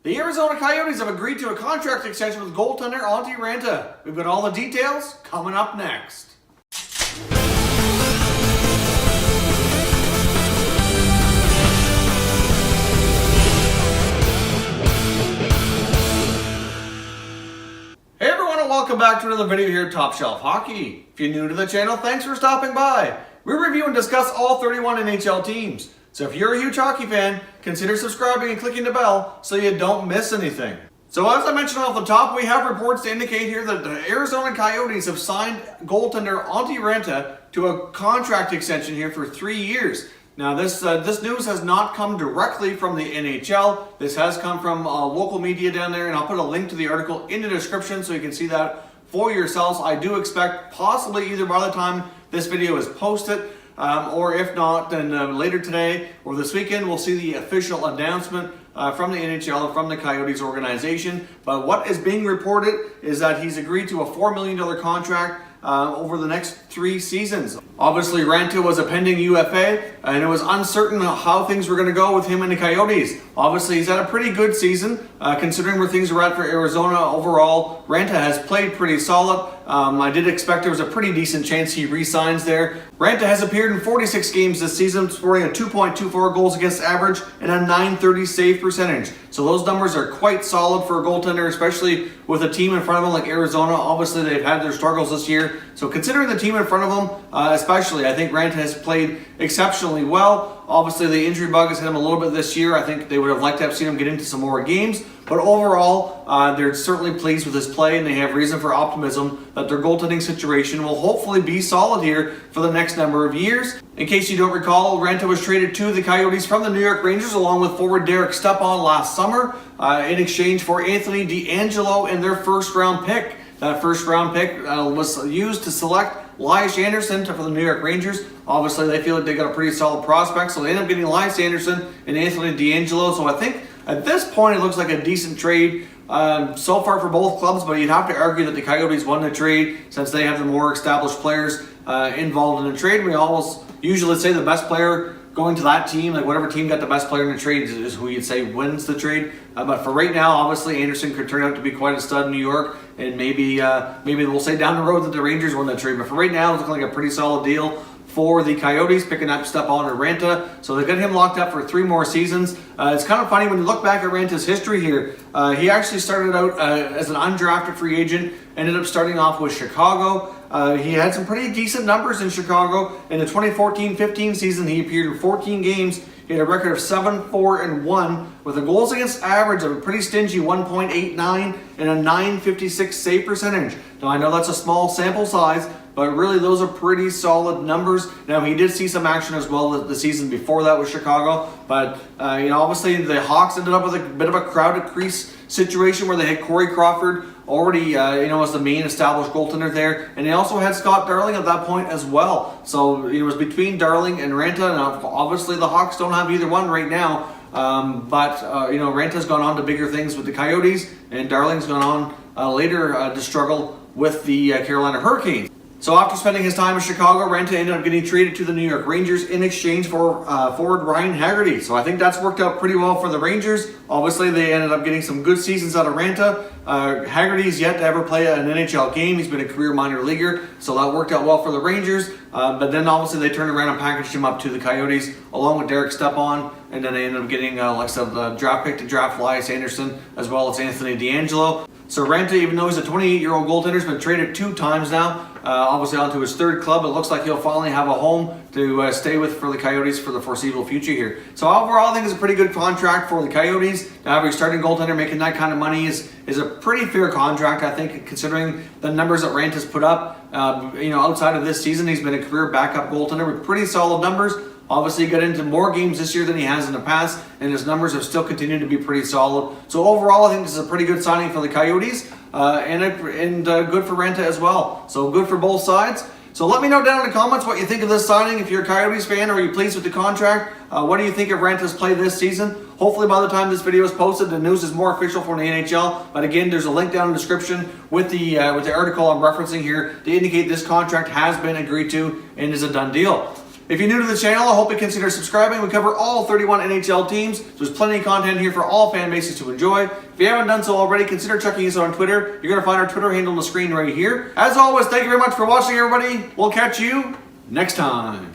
The Arizona Coyotes have agreed to a contract extension with goaltender Antti Raanta. We've got all the details coming up next. Hey everyone, and welcome back to another video here at Top Shelf Hockey. If you're new to the channel, thanks for stopping by. We review and discuss all 31 NHL teams. So if you're a huge hockey fan, consider subscribing and clicking the bell so you don't miss anything. So as I mentioned off the top, we have reports to indicate here that the Arizona Coyotes have signed goaltender Antti Raanta to a contract extension here for 3 years. Now this news has not come directly from the NHL. This has come from local media down there, and I'll put a link to the article in the description so you can see that for yourselves. I do expect possibly either by the time this video is posted, or if not, then later today or this weekend, we'll see the official announcement from the NHL and from the Coyotes organization. But what is being reported is that he's agreed to a $4 million contract over the next 3 seasons. Obviously, Raanta was a pending UFA, and it was uncertain how things were going to go with him and the Coyotes. Obviously, he's had a pretty good season, considering where things are at for Arizona overall. Raanta has played pretty solid. I did expect there was a pretty decent chance he re-signs there. Raanta has appeared in 46 games this season, scoring a 2.24 goals against average and a .930 save percentage. So those numbers are quite solid for a goaltender, especially with a team in front of him like Arizona. Obviously, they've had their struggles this year. So considering the team in front of them, especially, I think Raanta has played exceptionally well. Obviously, the injury bug has hit him a little bit this year. I think they would have liked to have seen him get into some more games. But overall, they're certainly pleased with his play, and they have reason for optimism that their goaltending situation will hopefully be solid here for the next number of years. In case you don't recall, Raanta was traded to the Coyotes from the New York Rangers along with forward Stepan last summer in exchange for Anthony DeAngelo and their first-round pick. That first-round pick was used to select Elias Anderson for the New York Rangers. Obviously, they feel like they got a pretty solid prospect, so they end up getting Elias Anderson and Anthony DeAngelo. So I think at this point, it looks like a decent trade so far for both clubs, but you'd have to argue that the Coyotes won the trade since they have the more established players involved in the trade. We almost usually say the best player going to that team, like whatever team got the best player in the trade is who you'd say wins the trade. But for right now, obviously, Anderson could turn out to be quite a stud in New York, and maybe we'll say down the road that the Rangers won the trade. But for right now, it's looking like a pretty solid deal for the Coyotes, picking up Stepan and Raanta. So they've got him locked up for 3 more seasons. It's kind of funny when you look back at Ranta's history here. He actually started out as an undrafted free agent, ended up starting off with Chicago. He had some pretty decent numbers in Chicago. In the 2014-15 season, he appeared in 14 games. He had a record of 7-4-1 with a goals against average of a pretty stingy 1.89 and a .956 save percentage. Now, I know that's a small sample size, but really those are pretty solid numbers. Now, he did see some action as well the season before that with Chicago, but obviously the Hawks ended up with a bit of a crowded crease situation where they had Corey Crawford already, as the main established goaltender there, and they also had Scott Darling at that point as well. So it was between Darling and Raanta, and obviously the Hawks don't have either one right now. But Ranta's gone on to bigger things with the Coyotes, and Darling's gone on later to struggle with the Carolina Hurricanes. So after spending his time in Chicago, Raanta ended up getting traded to the New York Rangers in exchange for forward Ryan Haggerty. So I think that's worked out pretty well for the Rangers. Obviously, they ended up getting some good seasons out of Raanta. Haggerty's yet to ever play an NHL game. He's been a career minor leaguer, so that worked out well for the Rangers. But then obviously they turned around and packaged him up to the Coyotes along with Stepan, and then they ended up getting, like I said, the draft pick to draft Elias Anderson as well as Anthony DeAngelo. So Raanta, even though he's a 28-year-old goaltender, has been traded 2 times now. Obviously onto his 3rd club. It looks like he'll finally have a home to stay with for the Coyotes for the foreseeable future here. So overall, I think it's a pretty good contract for the Coyotes. To have a starting goaltender making that kind of money is a pretty fair contract, I think, considering the numbers that Ranta's put up. Outside of this season, he's been a career backup goaltender with pretty solid numbers. Obviously, he got into more games this year than he has in the past, and his numbers have still continued to be pretty solid. So overall, I think this is a pretty good signing for the Coyotes, and good for Raanta as well. So good for both sides. So let me know down in the comments what you think of this signing. If you're a Coyotes fan, are you pleased with the contract? What do you think of Ranta's play this season? Hopefully by the time this video is posted, the news is more official from the NHL. But again, there's a link down in the description with the article I'm referencing here to indicate this contract has been agreed to and is a done deal. If you're new to the channel, I hope you consider subscribing. We cover all 31 NHL teams. There's plenty of content here for all fan bases to enjoy. If you haven't done so already, consider checking us out on Twitter. You're going to find our Twitter handle on the screen right here. As always, thank you very much for watching, everybody. We'll catch you next time.